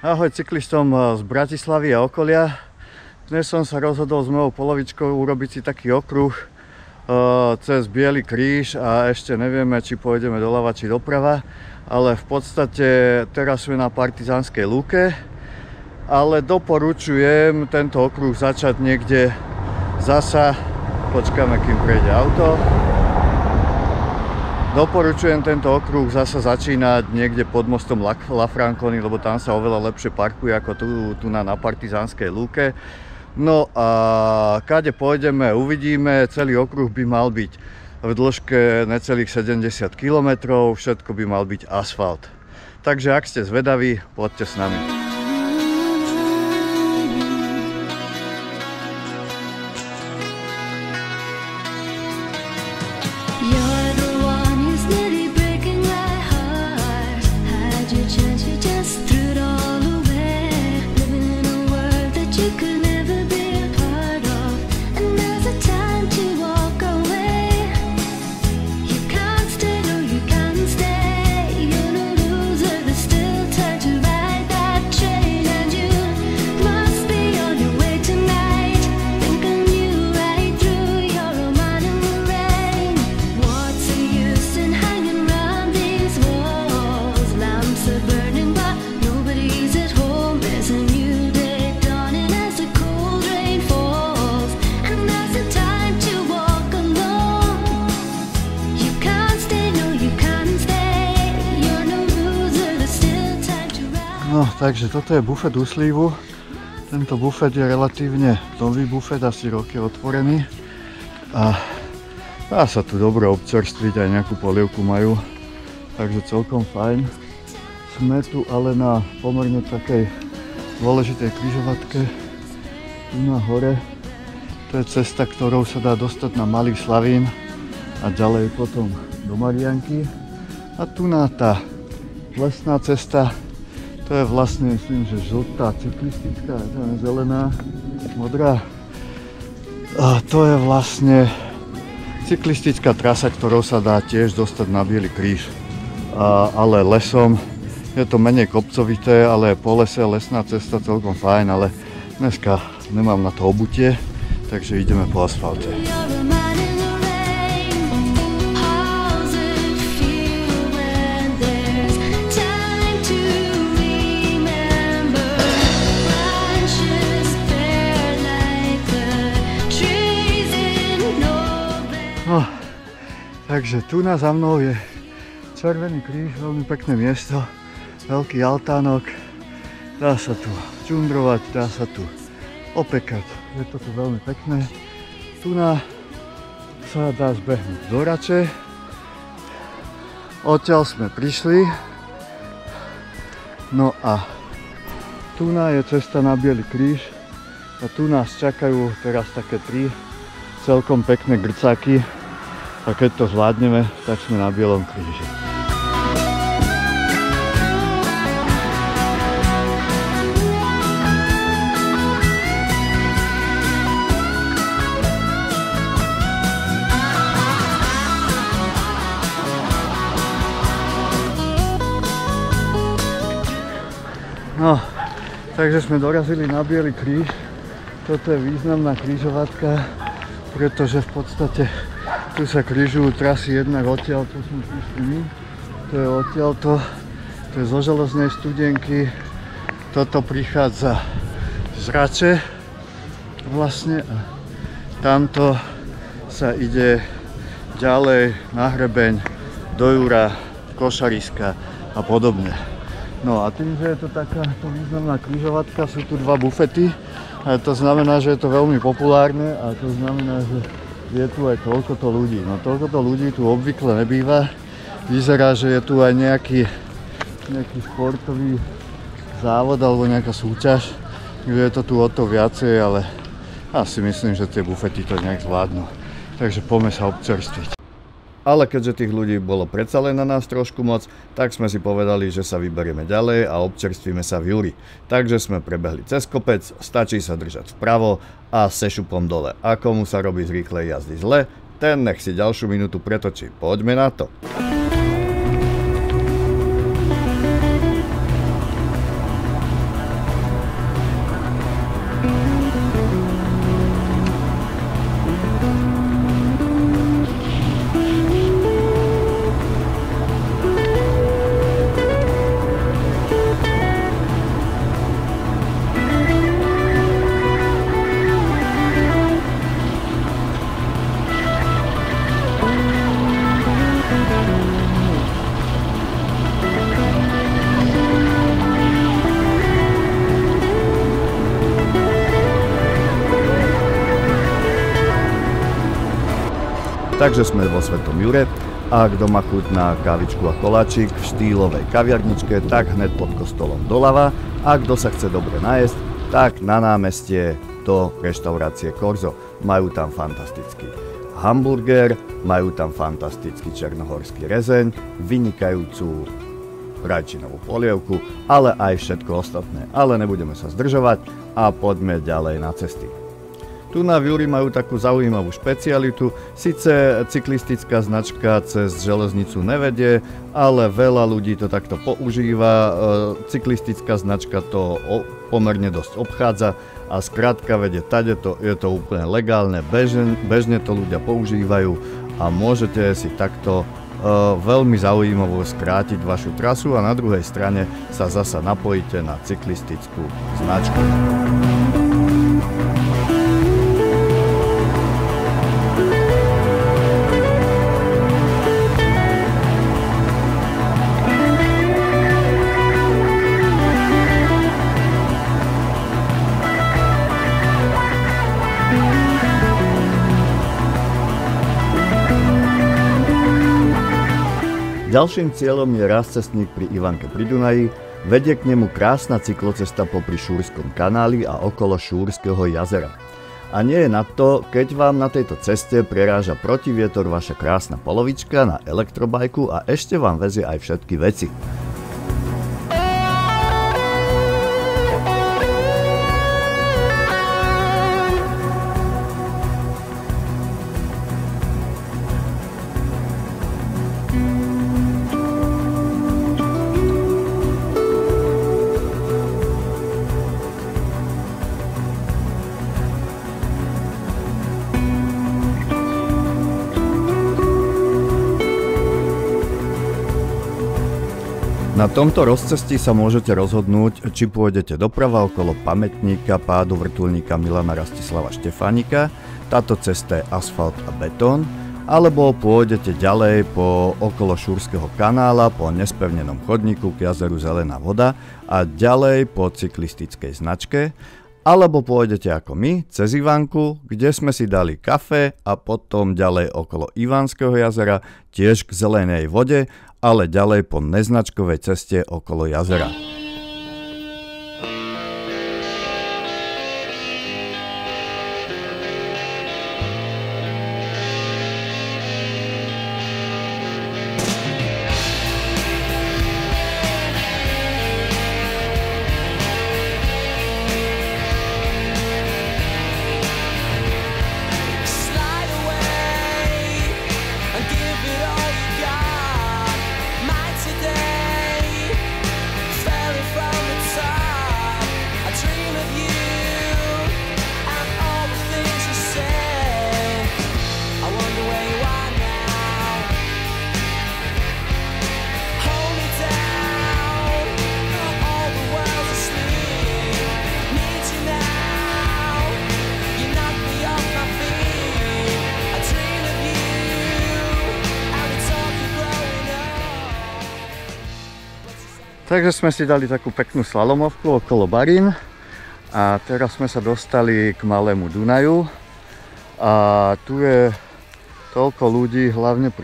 Ahoj cyklistom z Bratislavy a okolia. Dnes som sa rozhodol s mojou polovičkou urobiť si taký okruh cez Biely kríž a ešte nevieme, či pôjdeme doľava či doprava, ale v podstate teraz sme na Partizánskej lúke, ale doporučujem tento okruh začať niekde zasa, počkáme kým prejde auto. Doporučujem tento okruh zasa začínať niekde pod mostom La Franconi, lebo tam sa oveľa lepšie parkuje ako tu na Partizánskej lúke. No a kade pôjdeme, uvidíme. Celý okruh by mal byť v dĺžke necelých 70 km, všetko by mal byť asfalt. Takže ak ste zvedaví, poďte s nami. No, takže toto je bufet u Slivu. Tento bufet je relatívne nový bufet, asi rok je otvorený. A dá sa tu dobre občerstviť, aj nejakú polievku majú. Takže celkom fajn. Sme tu ale na pomerne takej dôležitej križovatke. Tu na hore. To je cesta, ktorou sa dá dostať na Malý Slavín a ďalej potom do Marianky. A tu na tá lesná cesta. To je vlastne, myslím, že žltá cyklistická, to je zelená, modrá. A to je vlastne cyklistická trasa, ktorou sa dá tiež dostať na Biely kríž. Ale lesom, je to menej kopcovité, ale po lese, lesná cesta celkom fajn, ale dneska nemám na to obutie, takže ideme po asfalte. No, takže tu za mnou je Červený kríž, veľmi pekné miesto, veľký altánok, dá sa tu čundrovať, dá sa tu opekať, je to tu veľmi pekné. Tu sa dá zbehnúť do Rače, odtiaľ sme prišli, no a tu je cesta na Biely kríž a tu nás čakajú teraz také 3 celkom pekné grcáky. A keď to zvládneme, tak sme na Bielom kríži. No, takže sme dorazili na Biely kríž. Toto je významná križovatka, pretože v podstate tu sa križujú trasy jednak odtiaľ, tu sme prišli my, to je odtiaľto, to je zo Železnej Studenky, toto prichádza z Rače vlastne a tamto sa ide ďalej na hrebeň, do Jura, Košariska a podobne. No a tým, že je to takáto významná križovatka, sú tu 2 bufety a to znamená, že je to veľmi populárne a to znamená, že je tu aj toľkoto ľudí. No toľkoto ľudí tu obvykle nebýva. Vyzerá, že je tu aj nejaký športový závod alebo nejaká súťaž, kde je to tu o to viacej, ale asi myslím, že tie bufety to nejak zvládnu. Takže poďme sa občerstviť. Ale keďže tých ľudí bolo predsa len na nás trošku moc, tak sme si povedali, že sa vyberieme ďalej a občerstvíme sa v Juri. Takže sme prebehli cez kopec, stačí sa držať vpravo a sešupom dole. A komu sa robí z rýchlej jazdy zle, ten nech si ďalšiu minútu pretočí. Poďme na to! Takže sme vo Svetom Jure a kto má chuť na kávičku a koláčik v štýlovej kaviarničke, tak hned pod kostolom doľava, a kto sa chce dobre najesť, tak na námestie do reštaurácie Korzo. Majú tam fantastický hamburger, majú tam fantastický černohorský rezeň, vynikajúcu rajčinovú polievku, ale aj všetko ostatné. Ale nebudeme sa zdržovať a poďme ďalej na cesty. Tu na Juri majú takú zaujímavú špecialitu, síce cyklistická značka cez železnicu nevedie, ale veľa ľudí to takto používa, cyklistická značka to pomerne dosť obchádza a skrátka vedie tadeto, je to úplne legálne, bežne to ľudia používajú a môžete si takto veľmi zaujímavo skrátiť vašu trasu a na druhej strane sa zasa napojíte na cyklistickú značku. Ďalším cieľom je rázcestník pri Ivanke pri Dunaji, vedie k nemu krásna cyklocesta popri Šúrskom kanáli a okolo Šúrskeho jazera. A nie je na to, keď vám na tejto ceste preráža protivietor vaša krásna polovička na elektrobajku a ešte vám vezie aj všetky veci. Na tomto rozcestí sa môžete rozhodnúť, či pôjdete doprava okolo pamätníka pádu vrtuľníka Milana Rastislava Štefánika, táto cesta je asfalt a betón, alebo pôjdete ďalej po okolo Šúrskeho kanála, po nespevnenom chodníku k jazeru Zelená voda a ďalej po cyklistickej značke, alebo pôjdete ako my cez Ivanku, kde sme si dali kafe a potom ďalej okolo Ivanského jazera, tiež k Zelenej vode, ale ďalej po neznačkovej ceste okolo jazera. Takže sme si dali takú peknú slalomovku okolo Barín a teraz sme sa dostali k Malému Dunaju a tu je toľko ľudí hlavne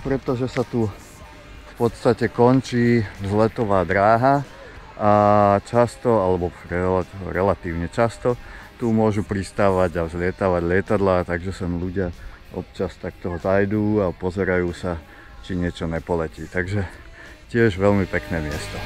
pretože sa tu v podstate končí vzletová dráha a často, alebo relatívne často, tu môžu pristávať a vzlietávať lietadlá, takže sem ľudia občas takto zajdú a pozerajú sa, či niečo nepoletí. Takže tiež veľmi pekné miesto.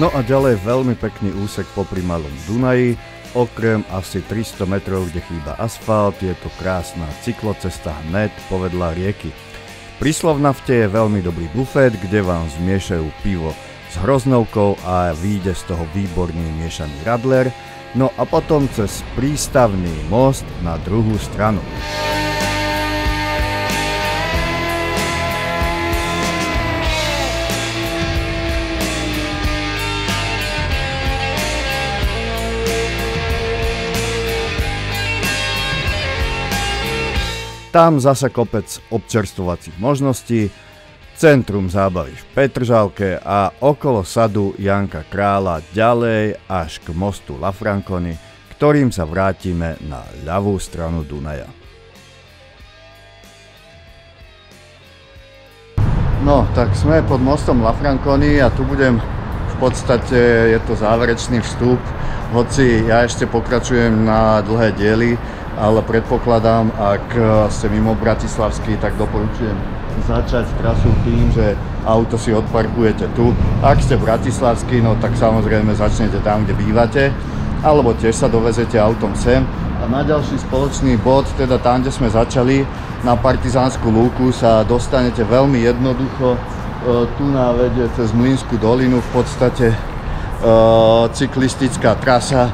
No a ďalej veľmi pekný úsek popri Malom Dunaji, okrem asi 300 metrov, kde chýba asfalt, je to krásna cyklocesta hned povedľa rieky. Pri Slovnafte je veľmi dobrý bufet, kde vám zmiešajú pivo s hroznovkou a vyjde z toho výborný miešaný radler, no a potom cez prístavný most na druhú stranu. Tam zasa kopec občerstvovacích možností, centrum zábavy v Petržalke a okolo sadu Janka Krála ďalej až k mostu Lafranconi, ktorým sa vrátime na ľavú stranu Dunaja. No, tak sme pod mostom Lafranconi a tu budem v podstate, je to záverečný vstup, hoci ja ešte pokračujem na dlhé diely, ale predpokladám, ak ste mimo Bratislavský, tak doporučujem začať trasu tým, že auto si odparkujete tu. Ak ste bratislavský, no tak samozrejme začnete tam, kde bývate, alebo tiež sa dovezete autom sem. A na ďalší spoločný bod, teda tam, kde sme začali, na Partizánsku lúku sa dostanete veľmi jednoducho. Tu na vedie cez Mlynskú dolinu, v podstate cyklistická trasa.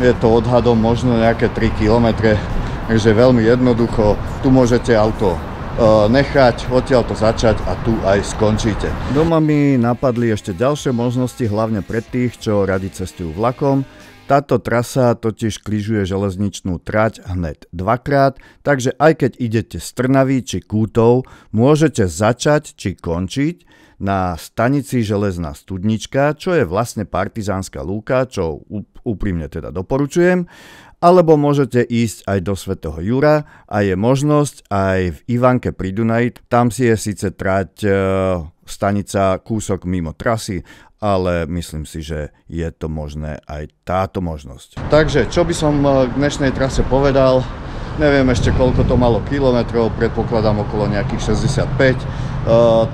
Je to odhadom možno nejaké 3 km, takže veľmi jednoducho. Tu môžete auto nechať, odtiaľ to začať a tu aj skončíte. Doma mi napadli ešte ďalšie možnosti, hlavne pre tých, čo radi cestujú vlakom. Táto trasa totiž križuje železničnú trať hned dvakrát, takže aj keď idete z Trnavy či Kútov, môžete začať či končiť na stanici Železná studnička, čo je vlastne Partizánska lúka, čo úprimne teda doporučujem. Alebo môžete ísť aj do Svätého Jura a je možnosť aj v Ivanke pri Dunaji. Tam si je síce trať stanica kúsok mimo trasy, ale myslím si, že je to možné aj táto možnosť. Takže, čo by som k dnešnej trase povedal, neviem ešte koľko to malo kilometrov, predpokladám okolo nejakých 65.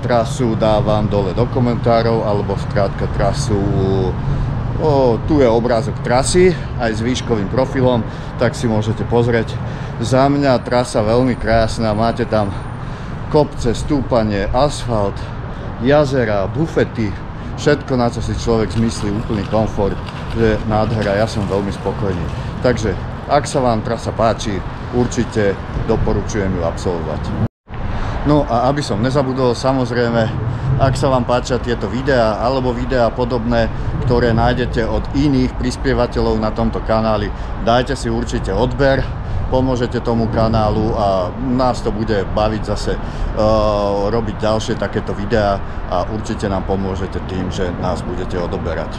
Trasu dávam dole do komentárov, alebo skrátka trasu... tu je obrázok trasy aj s výškovým profilom, tak si môžete pozrieť. Za mňa trasa veľmi krásna, máte tam kopce, stúpanie, asfalt, jazera, bufety, všetko, na čo si človek zmyslí, úplný komfort, že nádhera, ja som veľmi spokojný. Takže, ak sa vám trasa páči, určite doporučujem ju absolvovať. No a aby som nezabudol, samozrejme, ak sa vám páčia tieto videá alebo videá podobné, ktoré nájdete od iných prispievateľov na tomto kanáli, dajte si určite odber, pomôžete tomu kanálu a nás to bude baviť zase robiť ďalšie takéto videá a určite nám pomôžete tým, že nás budete odoberať.